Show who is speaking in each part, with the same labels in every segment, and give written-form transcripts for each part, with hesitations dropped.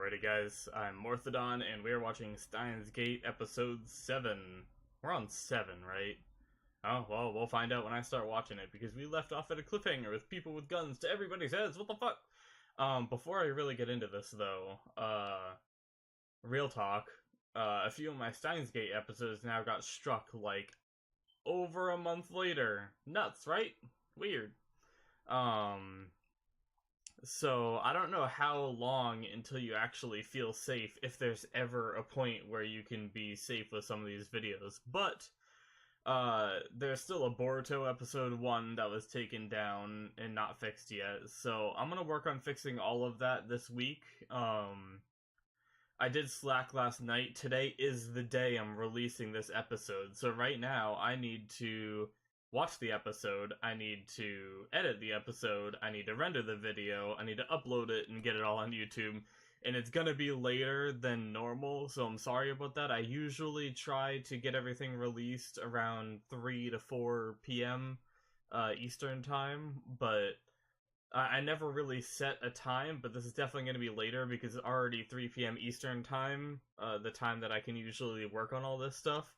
Speaker 1: Alrighty guys, I'm Morthadon, and we are watching Steins Gate episode 7. We're on 7, right? Oh, well, we'll find out when I start watching it, because we left off at a cliffhanger with people with guns to everybody's heads, what the fuck? Before I really get into this, though, real talk, a few of my Steins Gate episodes now got struck, like, over a month later. Nuts, right? Weird. So, I don't know how long until you actually feel safe, if there's ever a point where you can be safe with some of these videos. But, there's still a Boruto episode 1 that was taken down and not fixed yet. So, I'm gonna work on fixing all of that this week. I did slack last night. Today is the day I'm releasing this episode. So right now, I need to watch the episode, I need to edit the episode, I need to render the video, I need to upload it and get it all on YouTube, and it's gonna be later than normal, so I'm sorry about that. I usually try to get everything released around 3 to 4 p.m. Eastern time, but I never really set a time, but this is definitely going to be later because it's already 3 p.m. Eastern time, the time that I can usually work on all this stuff,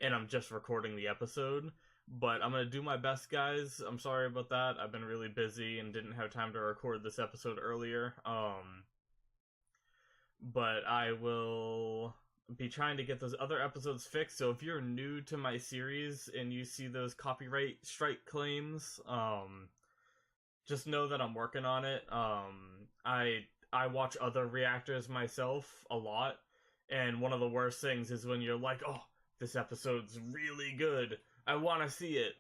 Speaker 1: and I'm just recording the episode. But I'm going to do my best, guys. I'm sorry about that. I've been really busy and didn't have time to record this episode earlier. But I will be trying to get those other episodes fixed. So if you're new to my series and you see those copyright strike claims, just know that I'm working on it. I watch other reactors myself a lot, and one of the worst things is when you're like, oh, this episode's really good, I want to see it,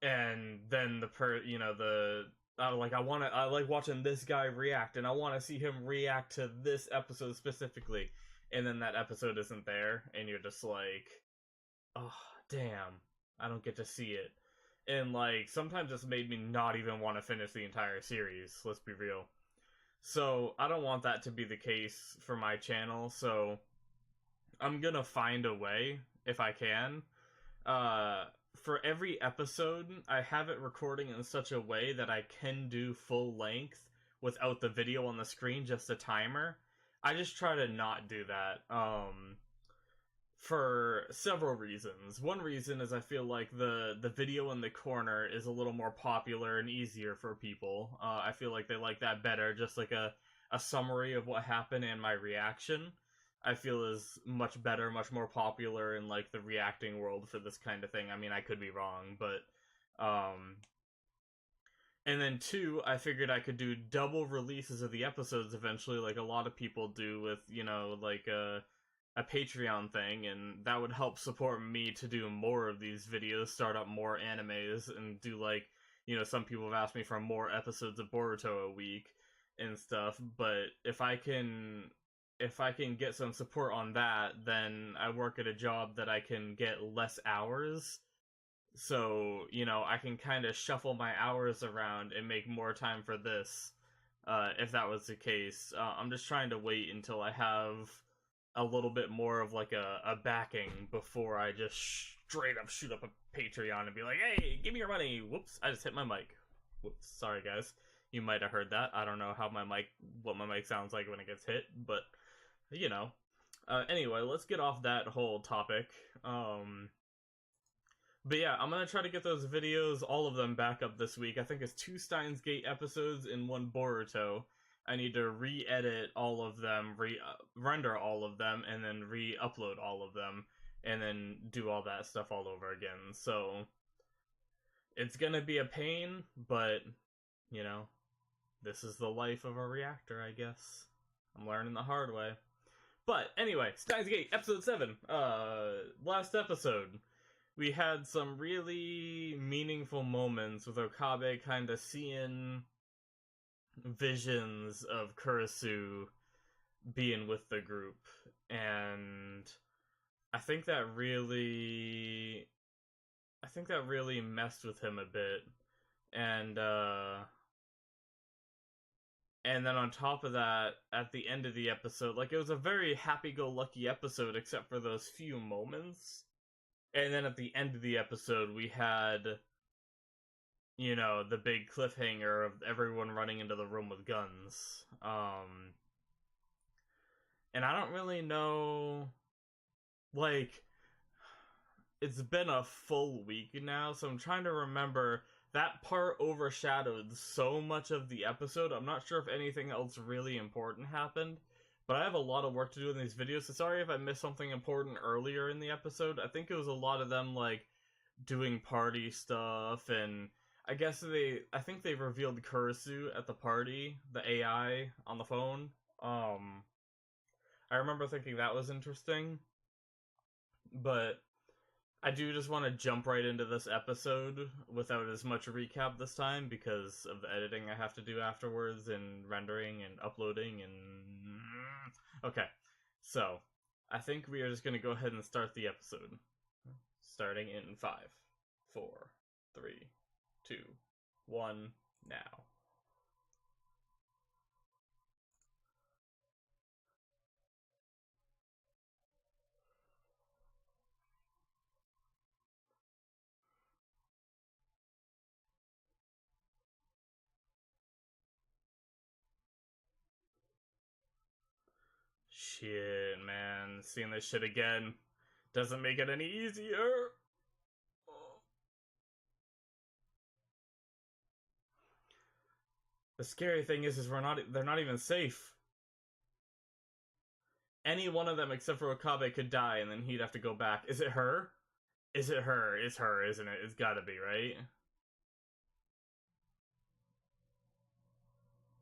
Speaker 1: and then I like watching this guy react, and I want to see him react to this episode specifically, and then that episode isn't there, and you're just like, oh, damn, I don't get to see it. And, like, sometimes it's made me not even want to finish the entire series, let's be real. So, I don't want that to be the case for my channel, so I'm gonna find a way, if I can. For every episode, I have it recording in such a way that I can do full length without the video on the screen, just a timer. I just try to not do that, for several reasons. One reason is I feel like the video in the corner is a little more popular and easier for people. I feel like they like that better, just like a summary of what happened and my reaction. I feel is much better, much more popular in, like, the reacting world for this kind of thing. I mean, I could be wrong, but, and then 2, I figured I could do double releases of the episodes eventually, like a lot of people do with, like, a Patreon thing, and that would help support me to do more of these videos, start up more animes, and do, like, some people have asked me for more episodes of Boruto a week and stuff, but if I can get some support on that, then I work at a job that I can get less hours. So, I can kind of shuffle my hours around and make more time for this, if that was the case. I'm just trying to wait until I have a little bit more of, like, a backing before I just straight up shoot up a Patreon and be like, hey, give me your money! Whoops, I just hit my mic. Whoops, sorry guys. You might have heard that. I don't know what my mic sounds like when it gets hit, but anyway, let's get off that whole topic. But yeah, I'm gonna try to get those videos, all of them, back up this week. I think it's 2 Steins Gate episodes and 1 Boruto. I need to re-edit all of them, render all of them, and then re-upload all of them, and then do all that stuff all over again. So, it's gonna be a pain, but, this is the life of a reactor, I guess. I'm learning the hard way. But anyway, Steins Gate, episode 7. Last episode, we had some really meaningful moments with Okabe kind of seeing visions of Kurisu being with the group, and I think that really messed with him a bit, and then on top of that, at the end of the episode, like, it was a very happy-go-lucky episode except for those few moments. And then at the end of the episode, we had you know, the big cliffhanger of everyone running into the room with guns. And I don't really know, like, it's been a full week now, so I'm trying to remember. That part overshadowed so much of the episode. I'm not sure if anything else really important happened, but I have a lot of work to do in these videos, so sorry if I missed something important earlier in the episode. I think it was a lot of them, like, doing party stuff, and I think they revealed Kurisu at the party, the AI on the phone. I remember thinking that was interesting, but I do just want to jump right into this episode without as much recap this time because of the editing I have to do afterwards and rendering and uploading and... Okay, so I think we are just going to go ahead and start the episode. Starting in 5, 4, 3, 2, 1, now. Shit, man. Seeing this shit again doesn't make it any easier. The scary thing is they're not even safe. Any one of them except for Okabe could die and then he'd have to go back. Is it her? Is it her? It's her, isn't it? It's gotta be, right?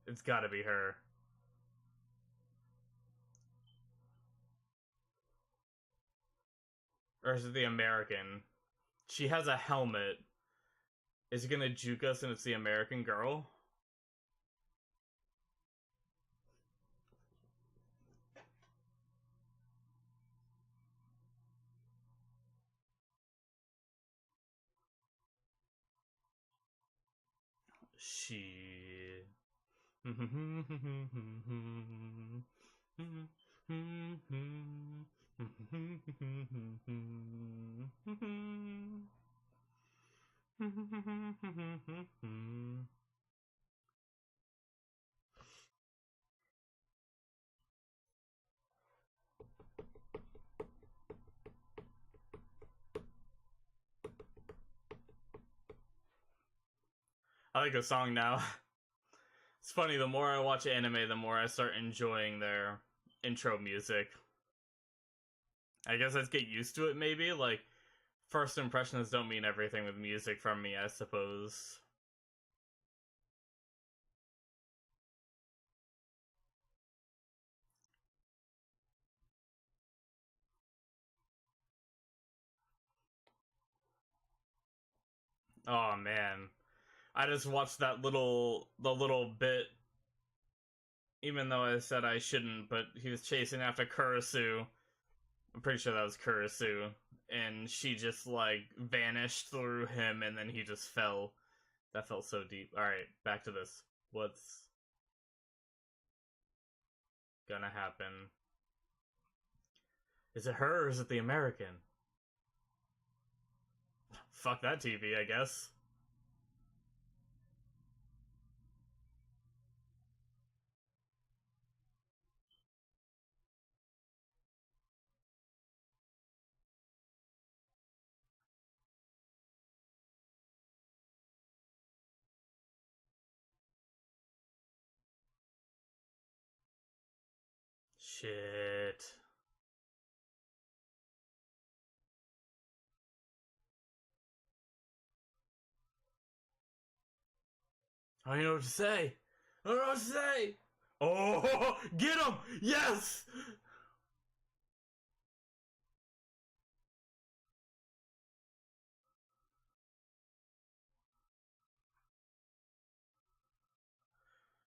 Speaker 1: It's gotta be her. Or is it the American? She has a helmet. Is he gonna juke us and it's the American girl? She... I like the song now. It's funny, the more I watch anime, the more I start enjoying their intro music. I guess I just get used to it, maybe? Like, first impressions don't mean everything with music from me, I suppose. Oh, man. I just watched the little bit, even though I said I shouldn't, but he was chasing after Kurisu. I'm pretty sure that was Kurisu. And she just, like, vanished through him, and then he just fell. That felt so deep. Alright, back to this. What's gonna happen? Is it her or is it the American? Fuck that TV, I guess. Shit. I don't know what to say. I don't know what to say. Oh, get him! Yes!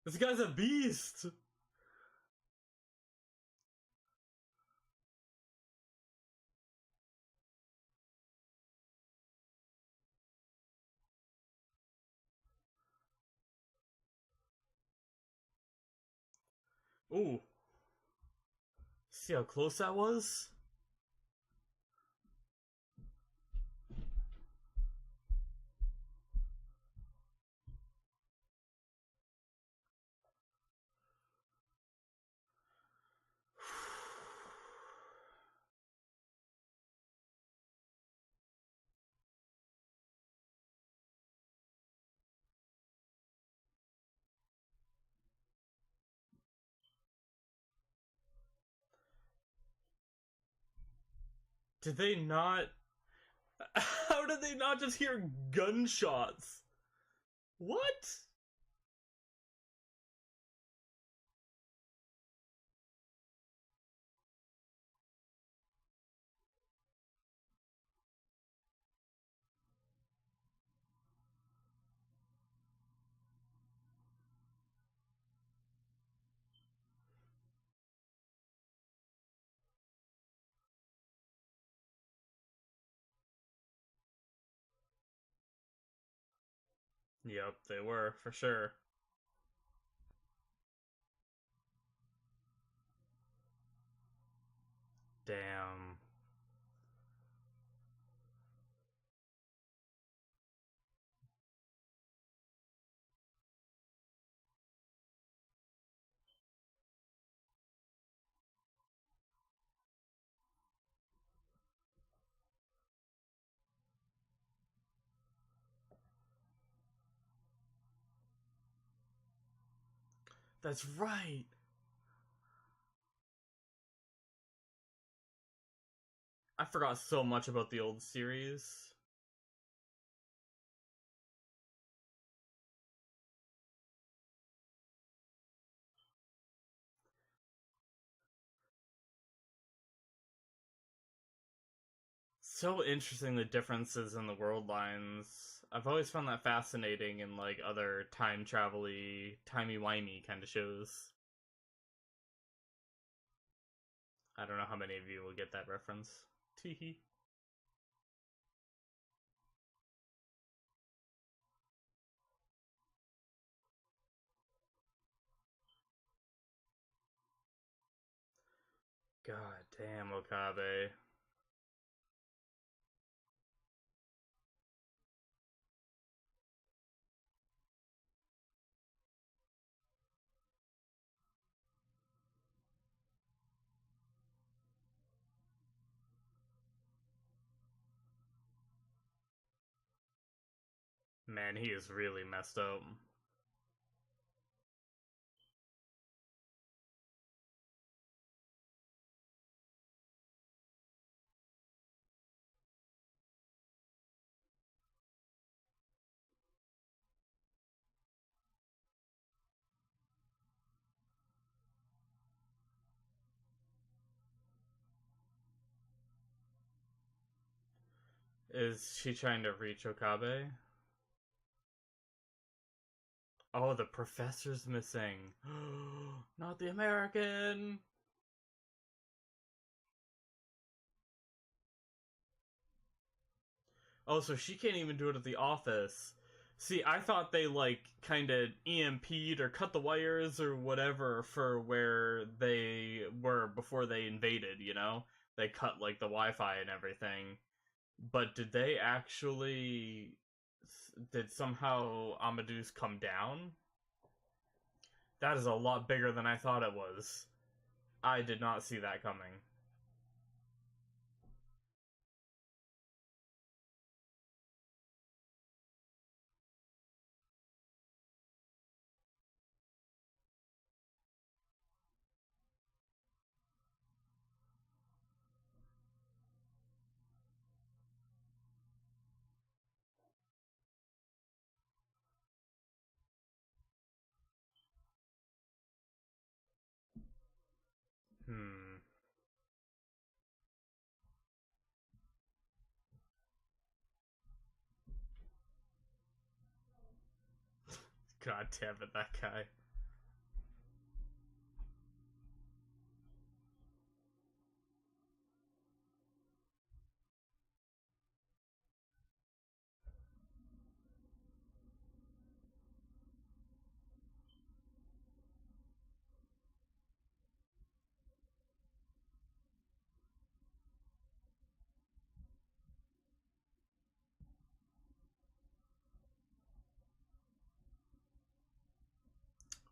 Speaker 1: This guy's a beast! Ooh. See how close that was? Did they not? How did they not just hear gunshots? What? Yep, they were, for sure. Damn. That's right. I forgot so much about the old series. So interesting, the differences in the world lines. I've always found that fascinating in like other time travel-y, timey-wimey kind of shows. I don't know how many of you will get that reference. Teehee. God damn, Okabe. Man, he is really messed up. Is she trying to reach Okabe? Oh, the professor's missing. Not the American. Oh, so she can't even do it at the office. See, I thought they like kind of EMP'd or cut the wires or whatever for where they were before they invaded, you know? They cut like the Wi-Fi and everything. But did they actually did somehow Amadeus come down? That is a lot bigger than I thought it was. I did not see that coming. Hmm. God damn it, that guy.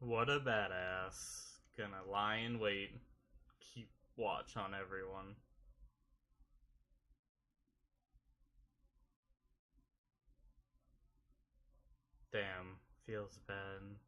Speaker 1: What a badass. Gonna lie in wait. Keep watch on everyone. Damn. Feels bad.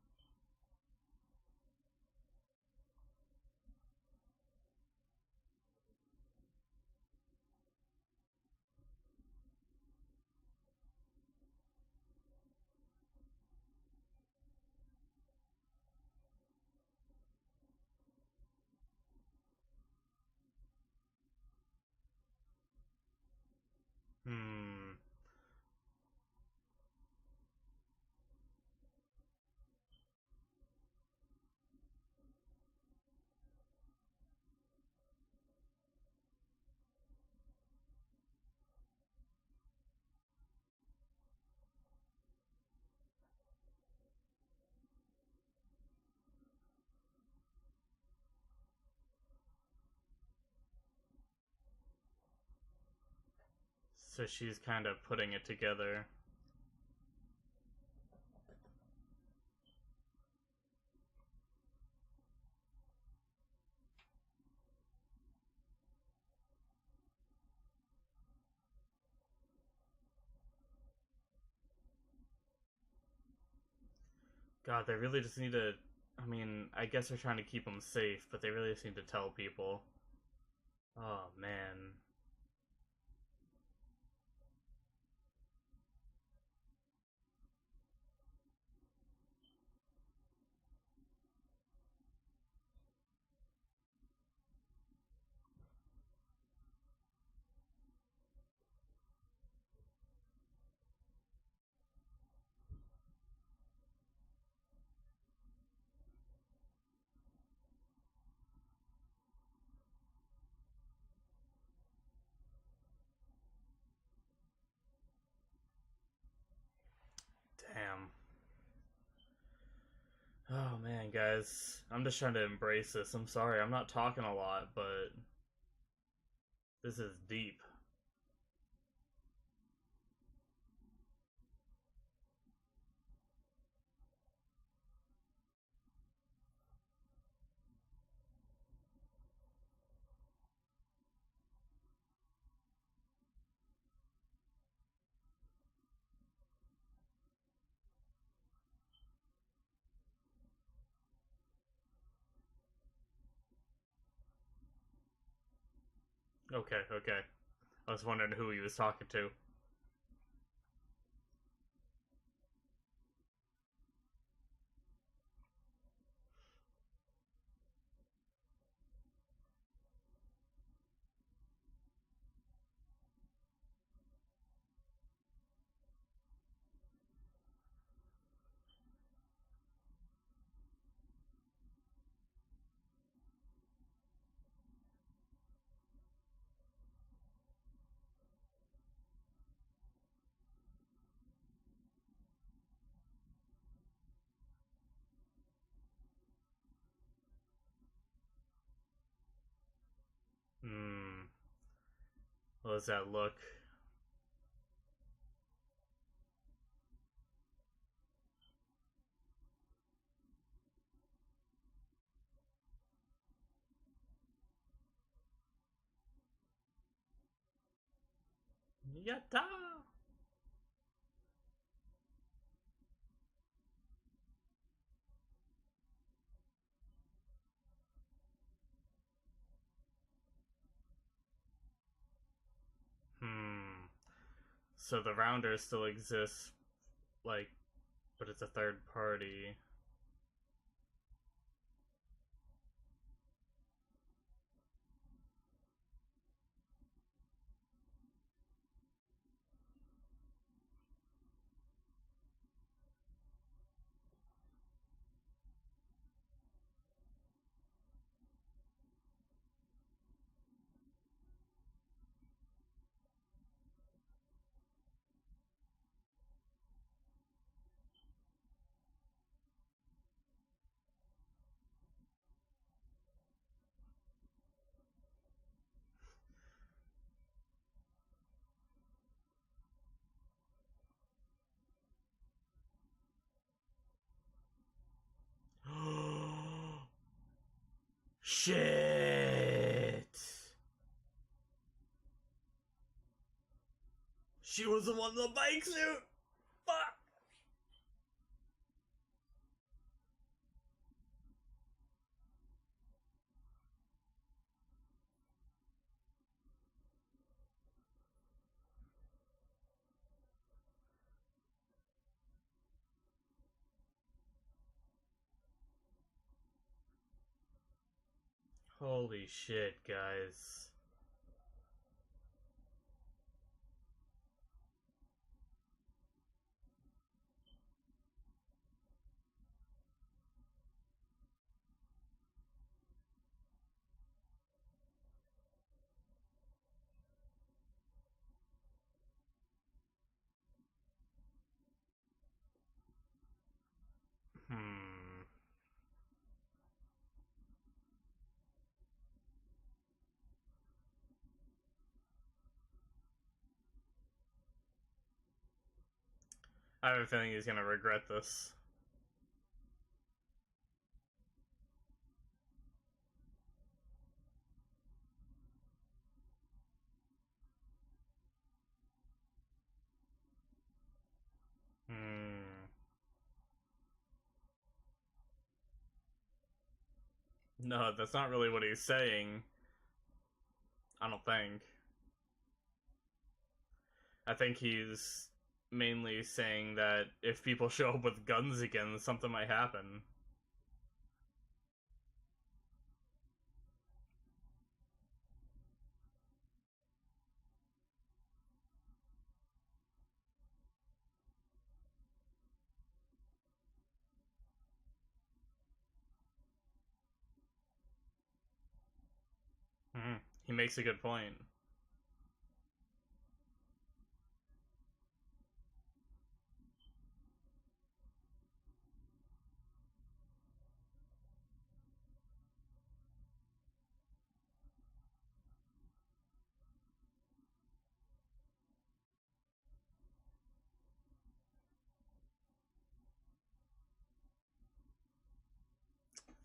Speaker 1: So she's kind of putting it together. God, they really just need to. I mean, I guess they're trying to keep them safe, but they really just need to tell people. Oh, man. Damn. Oh, man, guys. I'm just trying to embrace this. I'm sorry, I'm not talking a lot, but this is deep. Okay, okay. I was wondering who he was talking to. Hmm. What does that look? Yatta! Hmm. So the rounder still exists, like, but it's a third party. Shit! She was the one in the bike suit! Fuck! Holy shit, guys. Hmm. I have a feeling he's gonna regret this. Hmm. No, that's not really what he's saying. I don't think. I think he's mainly saying that if people show up with guns again, something might happen. Hmm. He makes a good point.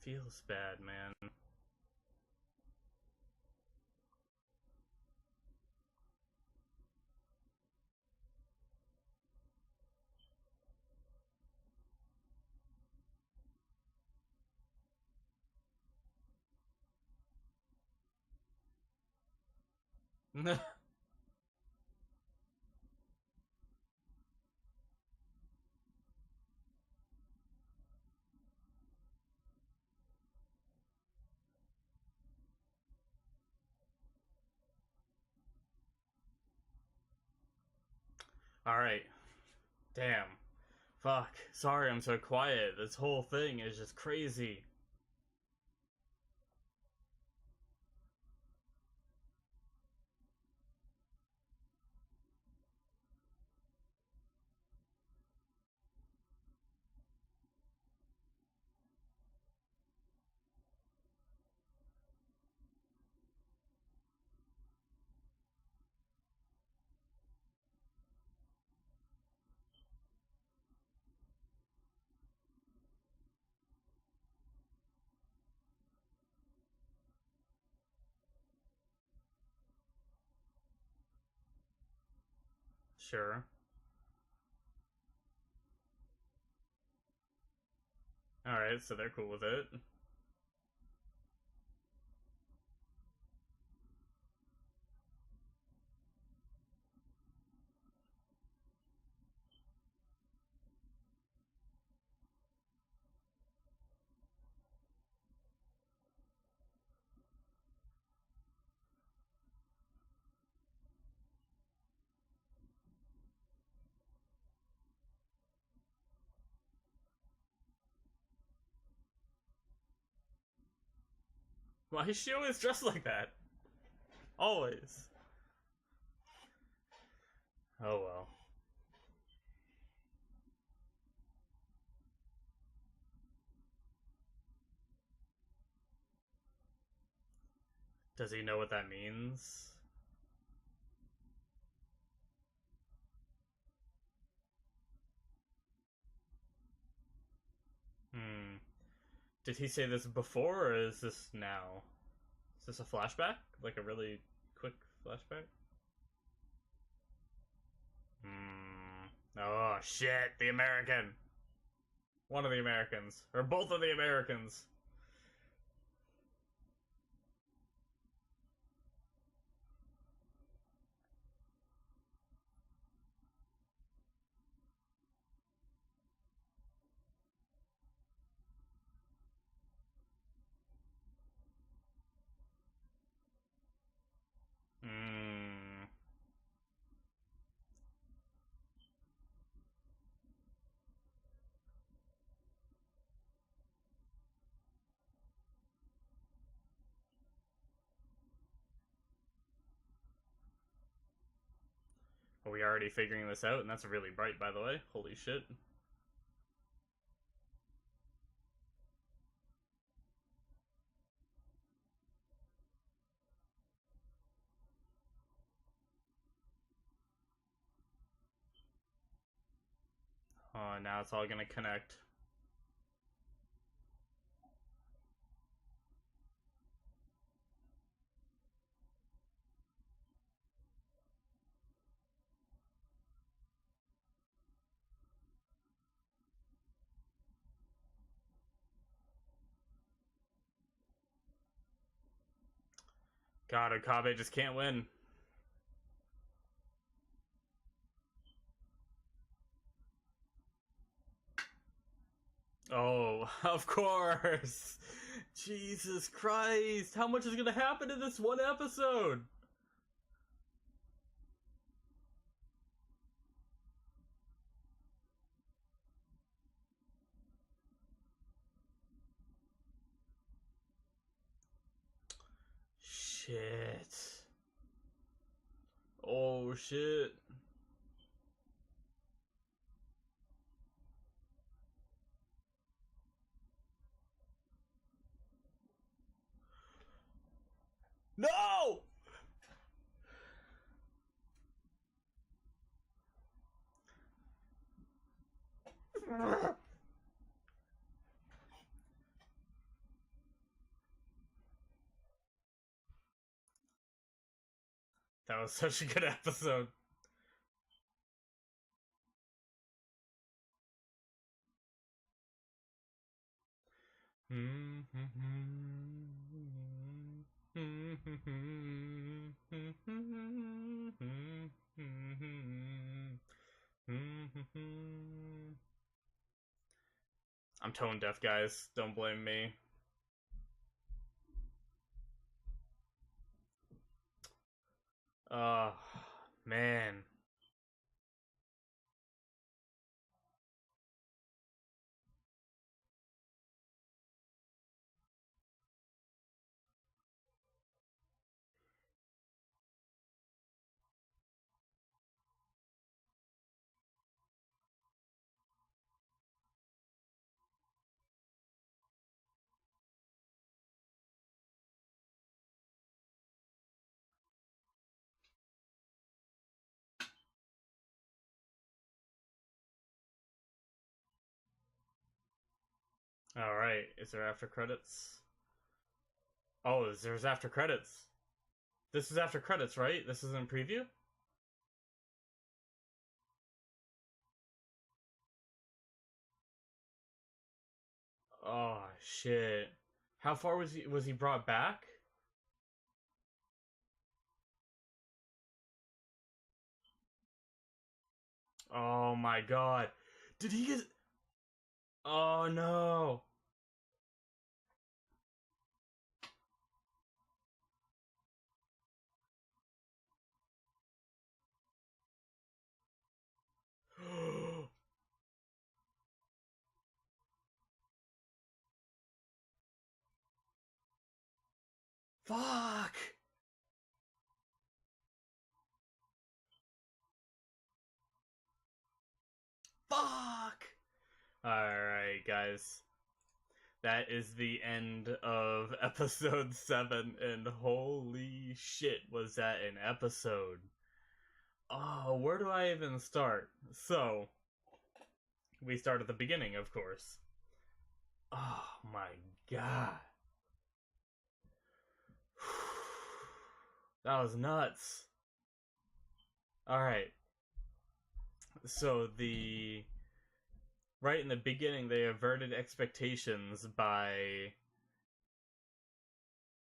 Speaker 1: Feels bad, man. Alright. Damn. Fuck. Sorry I'm so quiet. This whole thing is just crazy. Sure. Alright, so they're cool with it. Why is she always dressed like that? Always. Oh well. Does he know what that means? Hmm. Did he say this before, or is this now? Is this a flashback? Like a really quick flashback? Hmm. Oh shit, the American! One of the Americans. Or both of the Americans. Hmm. Are we already figuring this out? And that's really bright, by the way. Holy shit. Oh, now it's all gonna connect. God, Okabe just can't win. Oh, of course! Jesus Christ! How much is gonna happen in this one episode? Shit. Oh, shit. No! That was such a good episode. I'm tone deaf, guys. Don't blame me. Oh, man. Alright, is there after credits? Oh, there's after credits. This is after credits, right? This is in preview? Oh, shit. How far was he brought back? Oh my god. Did he get... Oh no. Fuck. Fuck. Alright, guys. That is the end of episode 7, and holy shit, was that an episode. Oh, where do I even start? So, we start at the beginning, of course. Oh my god. That was nuts. Alright. So, right in the beginning, they averted expectations by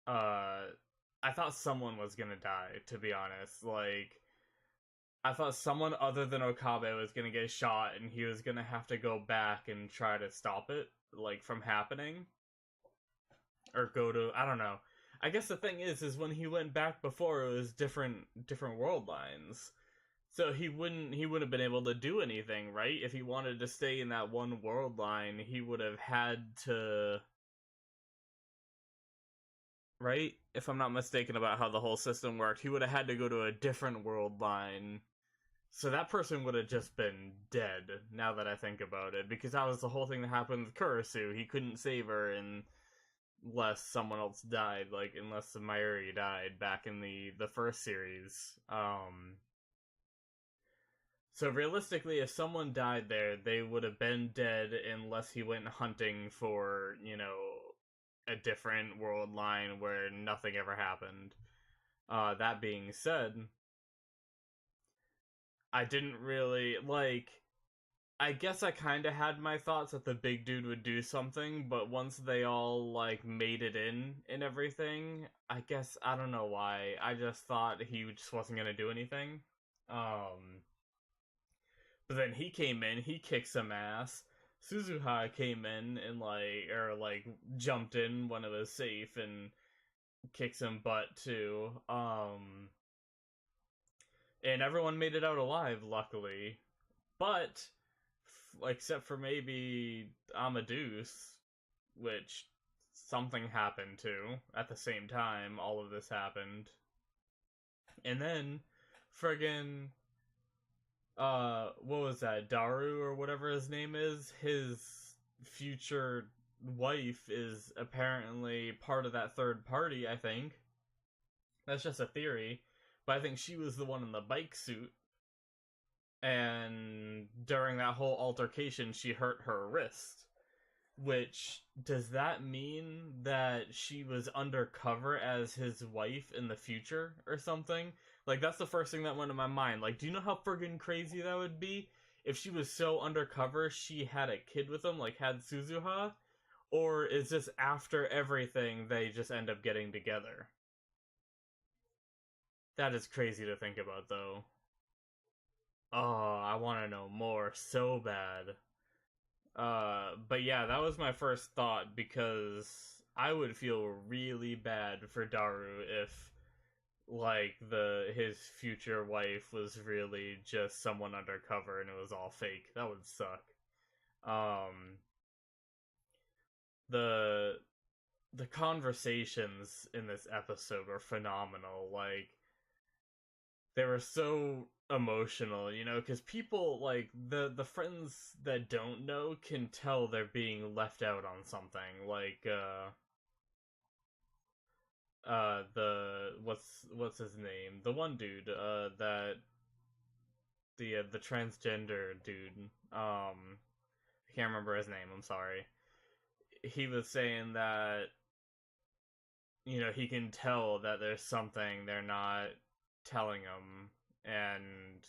Speaker 1: I thought someone was gonna die, to be honest. Like, I thought someone other than Okabe was gonna get shot and he was gonna have to go back and try to stop it, like, from happening. Or go to, I don't know. I guess the thing is when he went back before, it was different world lines. So he wouldn't have been able to do anything, right? If he wanted to stay in that one world line, he would have had to, right? If I'm not mistaken about how the whole system worked, he would have had to go to a different world line. So that person would have just been dead, now that I think about it, because that was the whole thing that happened with Kurisu. He couldn't save her unless someone else died, like, unless Mayuri died back in the first series. So realistically, if someone died there, they would have been dead unless he went hunting for, a different world line where nothing ever happened. That being said, I didn't really, I guess I kind of had my thoughts that the big dude would do something, but once they all, made it in and everything, I guess, I don't know why, I just thought he just wasn't gonna do anything. But then he came in, he kicked some ass. Suzuha came in and jumped in when it was safe and kicked some butt too. And everyone made it out alive, luckily. But except for maybe Amadeus, which something happened to at the same time all of this happened. And then friggin' what was that, Daru or whatever his name is, his future wife is apparently part of that third party, I think. That's just a theory, but I think she was the one in the bike suit, and during that whole altercation she hurt her wrist. Which, does that mean that she was undercover as his wife in the future or something? That's the first thing that went to my mind. Do you know how friggin' crazy that would be? If she was so undercover she had a kid with him, had Suzuha? Or is this after everything they just end up getting together? That is crazy to think about, though. Oh, I want to know more so bad. But yeah, that was my first thought, because I would feel really bad for Daru if, his future wife was really just someone undercover and it was all fake. That would suck. The conversations in this episode were phenomenal. They were so emotional, because people, the friends that don't know can tell they're being left out on something. What's his name? The one dude, that the transgender dude. I can't remember his name. I'm sorry. He was saying that he can tell that there's something they're not telling him, and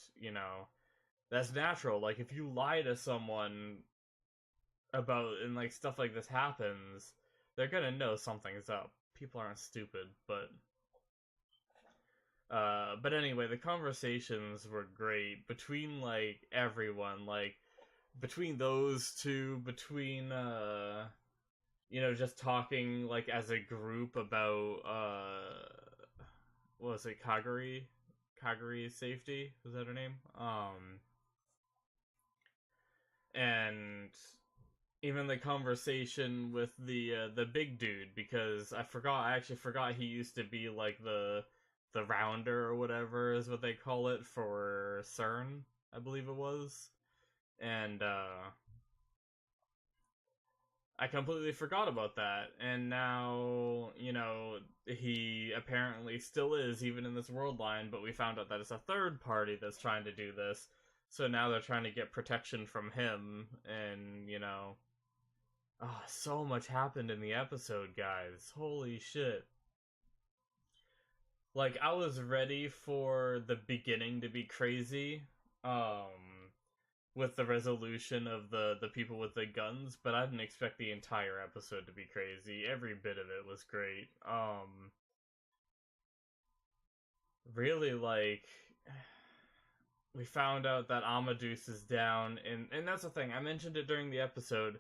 Speaker 1: that's natural. If you lie to someone about, and stuff like this happens, they're gonna know something's up. People aren't stupid. But anyway, the conversations were great between everyone, between those two, between just talking as a group about what was it, Kaguri's safety, was that her name? And even the conversation with the big dude, because I actually forgot he used to be the rounder or whatever is what they call it for CERN, I believe it was. And I completely forgot about that, and now, he apparently still is, even in this world line, but we found out that it's a third party that's trying to do this, so now they're trying to get protection from him, and, so much happened in the episode, guys. Holy shit. I was ready for the beginning to be crazy, with the resolution of the people with the guns, but I didn't expect the entire episode to be crazy. Every bit of it was great. Really, we found out that Amadeus is down, and that's the thing, I mentioned it during the episode.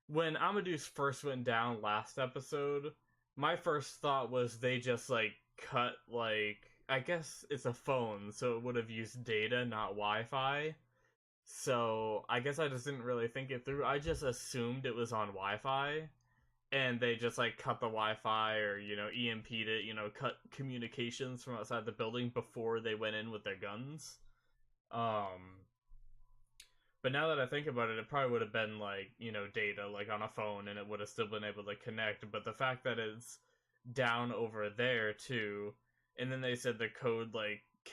Speaker 1: When Amadeus first went down last episode, my first thought was they just, cut, I guess it's a phone, so it would have used data, not Wi-Fi. So, I guess I just didn't really think it through. I just assumed it was on Wi-Fi, and they just, cut the Wi-Fi, or, EMP'd it, cut communications from outside the building before they went in with their guns. But now that I think about it, it probably would have been, data, on a phone, and it would have still been able to connect. But the fact that it's down over there, too, and then they said the code,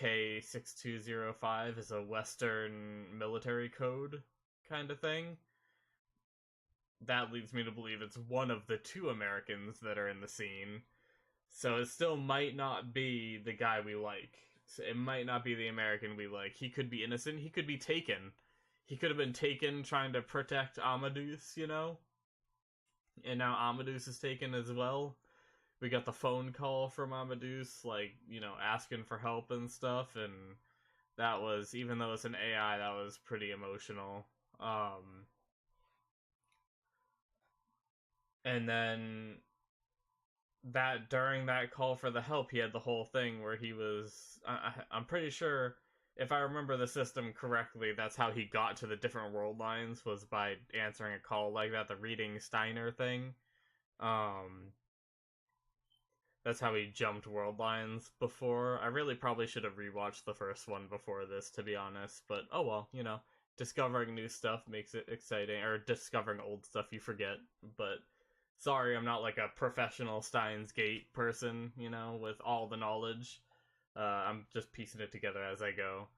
Speaker 1: K6205 is a Western military code kind of thing. That leads me to believe it's one of the two Americans that are in the scene. So it still might not be the guy we like. So it might not be the American we like. He could be innocent. He could be taken. He could have been taken trying to protect Amadeus, you know? And now Amadeus is taken as well. We got the phone call from Amadeus, like, you know, asking for help and stuff, and that was, even though it's an AI, that was pretty emotional. And then that during that call for the help, he had the whole thing where he was, I'm pretty sure, if I remember the system correctly, that's how he got to the different world lines, was by answering a call like that, the reading Steiner thing. That's how he jumped world lines before. I really probably should have rewatched the first one before this, to be honest, but oh well, you know, discovering new stuff makes it exciting, or discovering old stuff you forget, but sorry, I'm not like a professional Steins Gate person, you know, with all the knowledge. I'm just piecing it together as I go.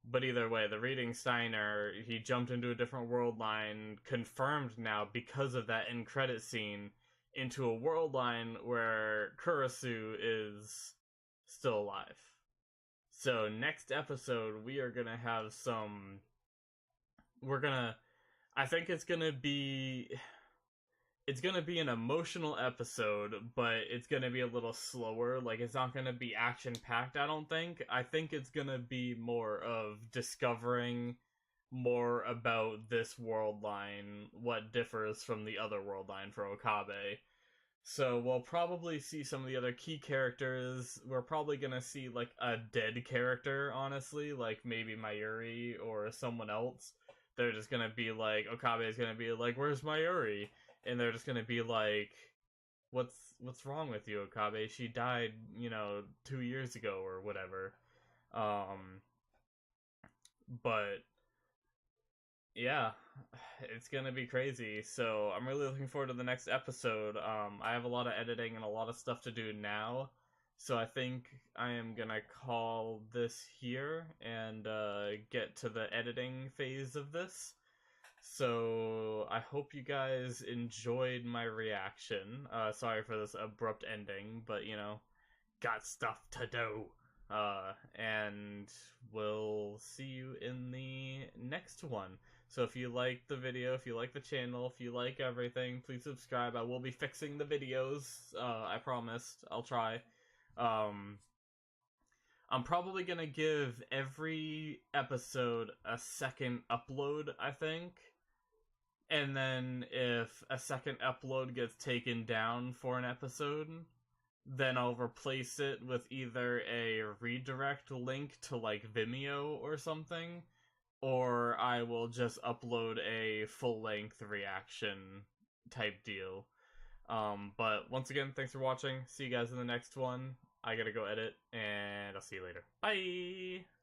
Speaker 1: But either way, the reading Steiner, he jumped into a different world line, confirmed now because of that end credit scene, into a world line where Kurisu is still alive. So next episode, we are gonna have some... I think it's gonna be an emotional episode, but it's gonna be a little slower. Like, it's not gonna be action-packed, I don't think. I think it's gonna be more of discovering more about this world line, what differs from the other world line for Okabe. So we'll probably see some of the other key characters. We're probably gonna see, like, a dead character, honestly, like maybe Mayuri or someone else. They're just gonna be like, Okabe is gonna be like, where's Mayuri? And they're just gonna be like, what's wrong with you, Okabe? She died, 2 years ago or whatever. But yeah, it's gonna be crazy. So I'm really looking forward to the next episode. I have a lot of editing and a lot of stuff to do now. So I think I am gonna call this here and get to the editing phase of this. So I hope you guys enjoyed my reaction. Sorry for this abrupt ending, but got stuff to do. And we'll see you in the next one. So if you like the video, if you like the channel, if you like everything, please subscribe. I will be fixing the videos. I promised. I'll try. I'm probably gonna give every episode a second upload, I think. And then if a second upload gets taken down for an episode, then I'll replace it with either a redirect link to, like, Vimeo or something, or I will just upload a full-length reaction type deal. But once again, thanks for watching. See you guys in the next one. I gotta go edit, and I'll see you later. Bye!